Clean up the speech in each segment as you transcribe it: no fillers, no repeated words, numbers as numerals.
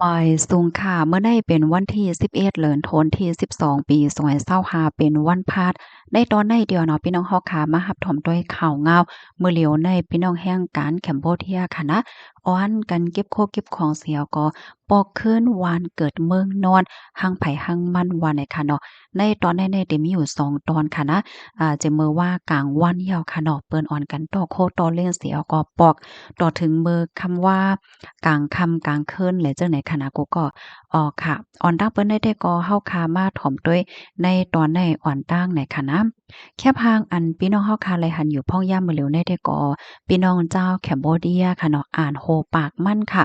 ปอยสุงค่ะเมื่อได้เป็นวันที่11เดือนธันวาคมที่12ปี2025เป็นวันพฤหัสในตอนในเดียวเนาะพี่น้องเฮาค่ะมารับถมด้วยข่าวงาวมื้อเหลียวในพี่น้องแห่งการแคมโบเดียค่ะนะอ้อนกันเก็บโคกเก็บของเสียก็ปอกคืนวานเกิดเมืองนอนหังไผหังมันว่าไหนค่ะเนาะในตอนในๆมีอยู่2ตอนค่ะนะจะมื้อว่ากลางวันยาวค่ะเนาะเปิ้นอ่อนกันต่อโคต่อเล่นเสียก็ปอกต่อถึงมื้อคำว่ากลางค่ำกลางคืนและจังไหนค่ะนะกูก็ค่ะอ่อนตั้งเปิ้นได้ก็เฮาคามาถ่อมด้วยในตอนในอ่อนตั้งไหนค่ะนะแค่พางอันพี่น้องเฮาคาเลยหันอยู่พ่องย่ามมื้อเหลียวในได้ก็พี่น้องเจ้าแคมโบเดียค่ะเนาะอ่านโฮปากมั่นค่ะ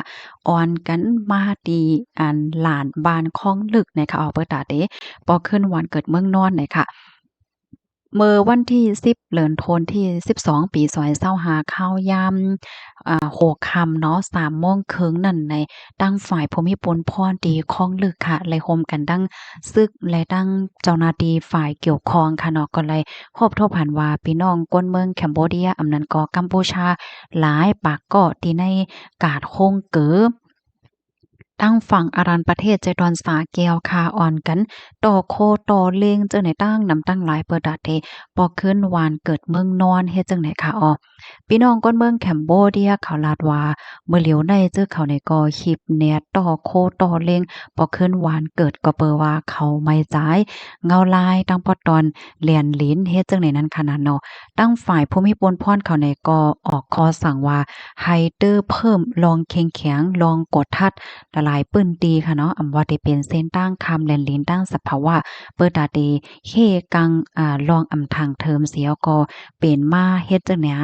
อ่อนกันมาดีอันหลานบ้านคลองลึกนะคะเปิดตาเด้พอขึ้นวันเกิดเมืองนอนน่ะค่ะ เมื่อวันที่10เดือนธันวาคมที่12ปี2025ข้าวยาม6ค่ำเนาะ3:30นั่นในตั้งฝ่ายภูมิพลพรที่คลองลึกค่ะเลยร่วมกันตั้งซึกและตั้งเจ้าหน้าที่ฝ่ายเกี่ยวข้องค่ะเนาะก็เลยพบทบหันว่าพี่น้องคนเมืองแคมโบเดียอำนั้นก็กัมพูชาหลายปากเกาะที่ในกาดโคงเก๋อ ตั้งฝั่งอารัญประเทศใจดอนสาแก้วคาอ่อนกันต่อโคต่อเลงเจอไหนตั้งนำตั้งหลายเปิดดาเทปอขึ้นวานเกิดเมืองนอนเฮ็ดจังไหนคะอ้อพี่น้องก้นเมืองแคมโบเดียเขาลาดว่าเมื่อเหลียวในเจอเขาในก็ขีบแหนต่อโคต่อเลงปอขึ้นวานเกิดก็เปอว่าเขาไม่จ่ายเงาลายตั้งปอตอนเลียนลิ้นเฮ็ดจังไหนนั้นขนาดเนาะตั้งฝ่ายภูมิพลพรเขาในก็ออกคอสั่งว่าให้เตอเพิ่มลองเข้งแข็งลองกดทัด ละลายปื้นตีค่ะเนาะอำว่าได้เป็นเส้นตั้งคำแลนลิ้นตั้งสภาวะเปิดตาดีเฮกังลองอำทางเทิมเสียก็เป็นมาเฮ็ดจังเนี้ย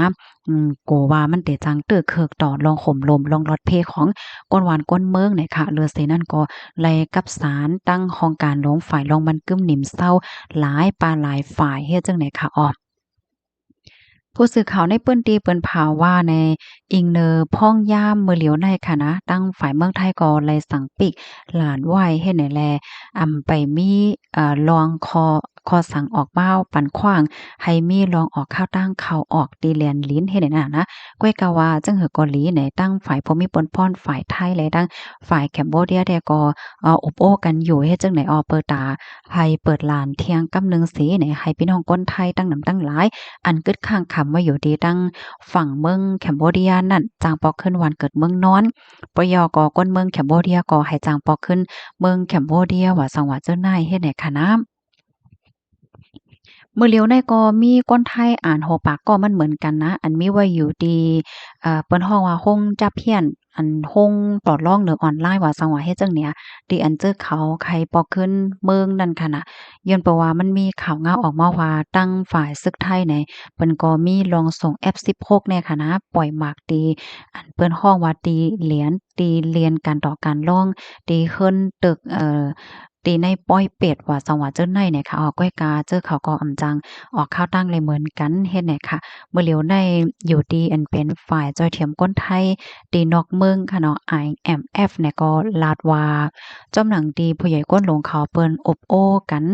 โกว่ามันเตจังเตื้อเคิกต่อลองข่มลมลองลดเพของก้นหวานก้นเมืองเนี่ยค่ะเลือเสนั่นก็ไล่กับสารตั้งห้องการลงฝ่ายลองมันกึ้มหนิมเศร้าหลายปาหลายฝ่ายเฮ็ดจังไหนค่ะอ้อ ผู้สื่อข่าวในเปิ้นตีเปิ้นผ่าว่าในอิงเนอพ่องย่ามมื้อเหลียวในค่ะนะตั้งฝ่ายเมืองไทยก็เลยสั่งปิกหลานไหว้เฮ็ดไหนแลไปมีลองคอสั่งออกเบ้าปันขว้างให้มีลองออกข้าวตั้งเข้าออกตีแลนลิ้นเฮ็ดไหนน่ะนะก้วยกะว่าจังหือเกาหลีไหนตั้งฝ่ายภูมิปนพ้อนฝ่ายไทยและตั้งฝ่ายแคมโบเดียได้ก็อบโอ้กันอยู่เฮ็ดจังไหนเปิดตาให้เปิดลานเที่ยงกำนึงสีไหนให้พี่น้องคนไทยตั้งนำตั้งหลาย อันกึดข้างคำว่าอยู่ดีตั้งฝั่งเมืองแคมโบเดียนั่นจางปอกขึ้นวันเกิดเมืองนอนปยก็ก้นเมืองแคมโบเดียก็ให้จางปอกขึ้นเมืองแคมโบเดียว่าสังหวะเจ้านายเฮ็ดให้คะนะมื้อเหลียวในก็มีคนไทยอ่านหอปากก็มันเหมือนกันนะอันมีไว้อยู่ดีเปิ้นฮ้องว่าฮ้งจับเฮียนอันฮ้งปลดล็อกหรือออนไลน์ว่าสังว่าเฮ็ดจั่งเนี้ยที่อันเจอเขาใครปอกขึ้นเมืองนั่นค่ะน่ะย้อนเพราะว่ามันมีข่าวงาวออกมาว่าตั้งฝ่ายศึกไทยเนี่ยเพิ่นก็มีลองส่ง F16 เนี่ยค่ะนะปล่อยหมากตีอันเปิ้นฮ้องว่าตีเหรียญตีเรียนการต่อการร้องตีเฮิรนตึกตีในป้อยเป็ดว่าจังหวัดเจิ้นในเนี่ยค่ะออกก้อยกาเจอเขาก็อำจังออกข้าวตั้งเลยเหมือนกันเฮ็ดเนี่ยค่ะเมื่อเหลียวในอยู่ดีอันเป็นฝ่ายจอยเทียมก้นไทยตีนอกเมืองค่ะเนาะ IMF เนี่ยก็ลาดว่าจอมหนังดีผู้ใหญ่ก้นหลงเขาเปิ้นอบโอ้กัน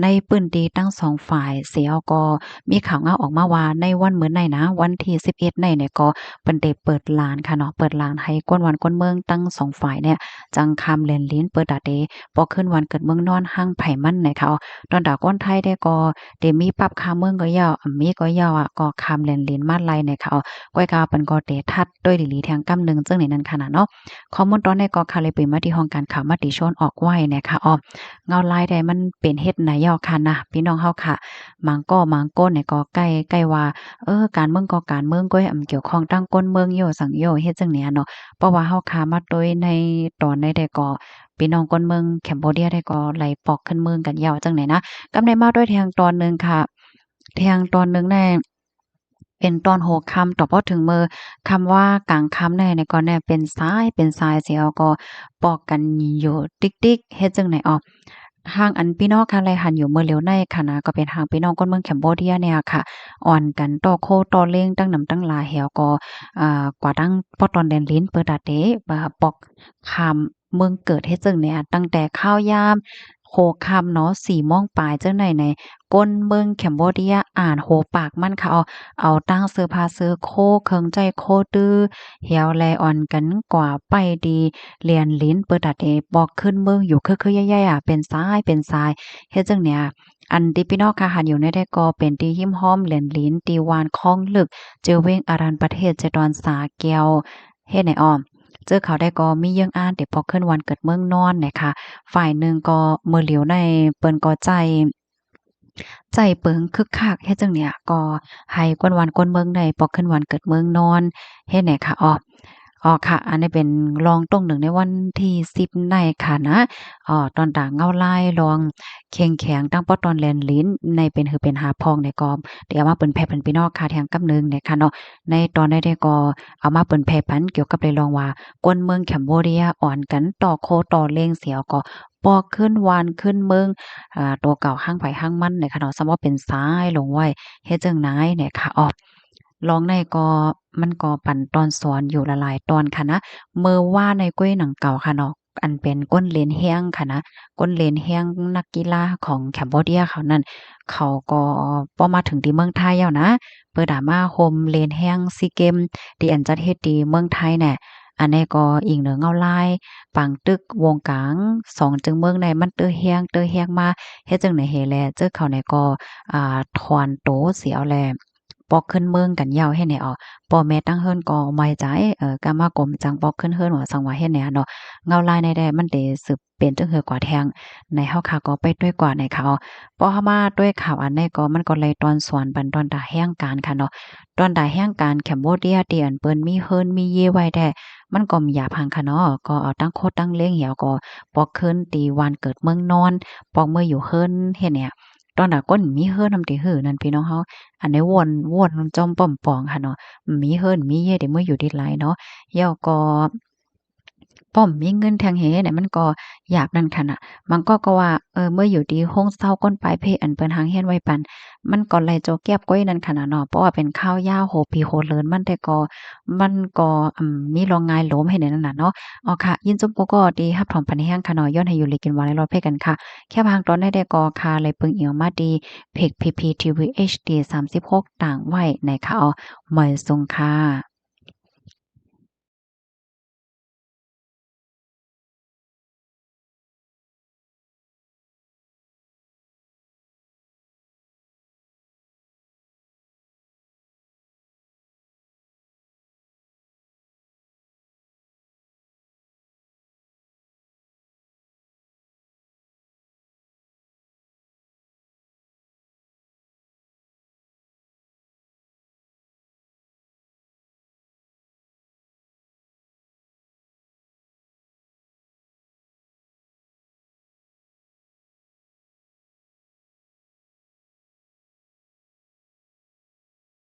ในปื้นตีตั้งสองฝ่ายเสียก็มีข่าวงาออกมาว่าในวันมื้อในนะวันที่11ในเนี่ยก็เปิ้นได้เปิดลานค่ะเนาะเปิดลานให้ก้นวันก้นเมืองตั้งสองฝ่ายเนี่ยจังคำเล่นลิ้นเปิดดาเด พอขึ้นวันเกิดเมืองนอนห้างไผ่มันไหนเขาตอนดาก้นไทยได้ก็เดมีปรับค่าเมืองก็ยาวมีก็ยาวอ่ะก็คำเล่นลิ้นมาไล่ในเขาก้อยกาเปิ้นก็เตทัดด้วยดีๆแทงกำนึงซึ่งในนั้นขนาดเนาะข้อมูลตอนในก็ค่ะเลยไปมาที่ห้องการข่าวมติชนออกไว้นะคะอ้อเงาลายใดมันเป็นเฮ็ดไหนยอค่ะนะพี่น้องเฮาค่ะมังก้นเนี่ยก็ใกล้ว่าการเมืองก็การเมืองก้อยเกี่ยวข้องตั้งก้นเมืองโยสังโยเฮ็ดจังเนี้ยเนาะเพราะว่าเฮาค่ะมาโดยในตอนในใดก็ พี่น้องคนเมืองแคมโบเดียได้ก็ไหลปอกขึ้นเมืองกันยาวจังไหนนะกำได้มาด้วยแทงตอนหนึ่งค่ะแทงตอนหนึ่งแน่เป็นตอนหัวค่ำต่อพอถึงมือคำว่ากลางค่ำแน่เนี่ยก็แน่เป็นทรายเสียก็ปอกกันอยู่ติ๊กๆเฮ็ดจังไหนอ้อทางอันพี่น้องค่ะไลหันอยู่เมื่อเร็วในค่ะนะก็เป็นทางพี่น้องคนเมืองแคมโบเดียเนี่ยค่ะอ่อนกันต่อโคต่อเลงตั้งนำตั้งหลายแหวก็กว่าตั้งปอตอนแดนลิ้นเปิดดาเดปอกคำ เมืองเกิดเฮ็ดจั่งเนี่ยตั้งแต่ข้าวยาม โหค่ำเนาะ4โมงปลายจังได๋ในก้นเมืองแคมโบเดียอ่านโหปากมันค่ะเอาตั้งเสื้อผ้าเสื้อโคเครื่องใจโคตื้อเหี่ยวแลอ่อนกันกว่าไปดีเรียนลิ้นเปิดดัดเอบอกขึ้นเมืองอยู่คือๆใหญ่ๆเป็นซ้ายเป็นซ้ายเฮ็ดจังเนี่ยอันที่พี่น้องค่ะหันอยู่ในได้ก็เป็นที่หิ้มห้อมเหรียญลิ้นตีวานคลองลึกเจอเว้งอารันประเทศเจดอนสาแก้วเฮ็ดไหนอ้อมเจอเขาได้ก็มีเยื่องอ่านเดี๋ยวพอขึ้นวันเกิดเมืองนอนนะคะฝ่ายหนึ่งก็มือเหลียวในเปิ้นก็ใจเปิงคึกคักเฮ็ดจั่งเนี่ยก็ให้กวนวันกวนเมืองได้พอขึ้นวันเกิดเมืองนอนเฮ็ดไหนค่ะค่ะอันนี้เป็นรองตรงหนึ่งในวันที่10ในค่ะนะตอนด่างเงาลายรองเข็งแข็งตั้งป้อตอนแลนลิ้นในเป็นหือเป็นหาพองในกอมเดี๋ยวเอามาเปิ้นแผ่เป็นพี่น้องค่ะแทงกำนึงเนี่ยค่ะเนาะในตอนได้ก็เอามาเปิ้นแผ่ปันเกี่ยวกับได้ลองว่ากวนเมืองแคมโบเดียอ่อนกันต่อโคต่อเลงเสียวก็ปอขึ้นวานขึ้นเมืองตัวเก่าห้างไผห้างมันเนี่ยค่ะเนาะสำว่าเป็นซ้ายลงไว้เฮ็ดจั่งใดเนี่ยค่ะลองในก็มันก็ปั่นตอนสอนอยู่ละหลายตอนค่ะนะเมื่อว่าในก้วยหนังเก่าค่ะเนาะอันเป็นก้นเลนแฮ้งค่ะนะก้นเลนแฮ้งนักกีฬาของแคมโบเดียเขานั่นเขาก็พอมาถึงที่เมืองไทยแล้วนะเปิดมาโฮมเลนแฮ้งซีเกมที่อันจัดเฮ็ดที่เมืองไทยแน่อันนี้ก็อิงเหนือเงาลายปังตึกวงกลาง2จึงเมืองในมันเตอแฮงมาเฮ็ดจังได๋เฮแลเจอเขาเนี่ยก็ถอนโตเสียเอาแลปอกขึ้นเมืองกันยาวเฮ็ดแหน่พ่อแม่ตั้งเฮิรนก็ไม่ใจกามากลมจังปอกขึ้นเฮิรนว่าสังว่าเฮ็ดแหน่เนาะเงาลายในแดมันได้สืบเป็นจังหือกว่าแทงในเฮาค่ะก็ไปด้วยกว่าในเขาพอเฮามาด้วยข่าวอันนี้ก็มันก็เลยตอนสวนบันตอนดาแห้งการค่ะเนาะตอนดาแห้งการแคมโบเดียที่อันเปิ้นมีเฮิรนมีเยไว้แท้มันก็มีหยาบหังค่ะเนาะก็เอาตั้งโคตรตั้งเลี้ยงเหี่ยวก็ปอกขึ้นตีวันเกิดเมืองนอนปอกเมื่ออยู่เฮิรนเฮ็ดเนี่ยตอนดาก้นมีเฮิรนนำติหือนั่นพี่น้องเฮา อันนี้วนจอมป่อมปองค่ะเนาะมีเฮิรนมีเย่เดี๋ยวเมื่ออยู่ดีหลายเนาะแล้วก็ป้อมมีเงินแทงเหเนี่ยมันก็อยากนั่นค่ะน่ะมันก็ว่าเมื่ออยู่ดีโฮงเซาก้นปลายเพอันเปิ้นหางเฮียนไว้ปันมันก็ไหลโจแก้บก้อยนั่นค่ะน่ะเนาะเพราะว่าเป็นข้าวยาวโหปีโหเลินมันแต่ก็มันก็มีรองงายโหลมให้ในนั้นน่ะเนาะค่ะยินจุ๊บก็ดีรับถอมปันแห้งค่ะเนาะย้อนให้อยู่เลยกินหวานในรถเพ่กันค่ะแค่บางตอนได้ก็ค่ะเลยปึงเอียวมาดีเพจ PPTV HD 36ต่างไว้ในค่ะเหมยทรงค่ะ